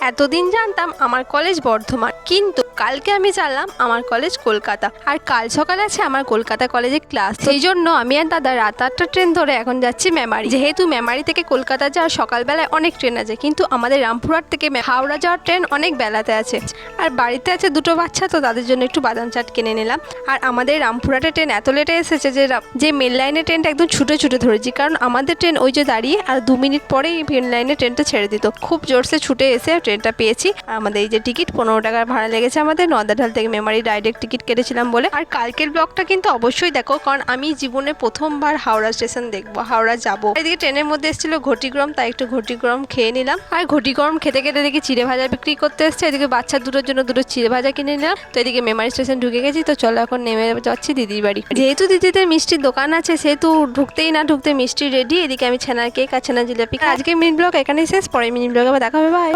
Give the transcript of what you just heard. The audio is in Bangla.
এতদিন জানতাম আমার কলেজ বর্ধমান, কিন্তু কালকে আমি জানলাম আমার কলেজ কলকাতা। আর কাল সকালে আছে আমার কলকাতা কলেজে ক্লাস, সেই জন্য আমি আর দাদা রাত 8টা ট্রেন ধরে এখন যাচ্ছি মেমারি। যেহেতু মেমারি থেকে কলকাতা যাওয়ার সকালবেলায় অনেক ট্রেন আছে, কিন্তু আমাদের রামপুরহাট থেকে হাওড়া যাওয়ার ট্রেন অনেক বেলাতে আছে। আর বাড়িতে আছে দুটো বাচ্চা, তো তাদের জন্য একটু বাদাম চাট কিনে নিলাম। আর আমাদের রামপুরহাটে ট্রেন এত লেটে এসেছে যে মেন লাইনে ট্রেনটা একদম ছুটে ছুটে ধরেছি, কারণ আমাদের ট্রেন ওই যে দাঁড়িয়ে আর 2 মিনিট পরেই মেন লাইনে ট্রেনটা ছেড়ে দিত। খুব জোরসে ছুটে এসে ট্রেনটা পেয়েছি। আর আমাদের এই যে টিকিট 15 টাকার ভাড়া লেগেছে আমাদের নদাঢাল থেকে মেমারি ডাইরেক্ট টিকিট কেটেছিলাম বলে। আর কালকের ব্লগটা কিন্তু অবশ্যই দেখো, কারণ আমি জীবনে প্রথমবার হাওড়া স্টেশন দেখবো, হাওড়া যাবো। এদিকে ট্রেনের মধ্যে এসেছিল ঘটি গরম, তাই একটু ঘটি গরম খেয়ে নিলাম। আর ঘটি গরম খেতে খেতে দেখি চিড়ে ভাজা বিক্রি করতে এসছে। এদিকে বাচ্চা দুটোর জন্য দুটো চিড়ে ভাজা কিনে নিলাম। তো এদিকে মেমারি স্টেশন ঢুকে গেছি, তো চলো এখন নেমে যাচ্ছি দিদির বাড়ি। যেহেতু দিদিদের মিষ্টির দোকান আছে, সেহেতু ঢুকতেই না ঢুকতে মিষ্টি রেডি। এদিকে আমি ছানার কেক আর ছানা জিলাপি। আজকে মিনি ব্লগ এখানেই শেষ, পরে মিনি ব্লগে আবার দেখা হবে, বাই।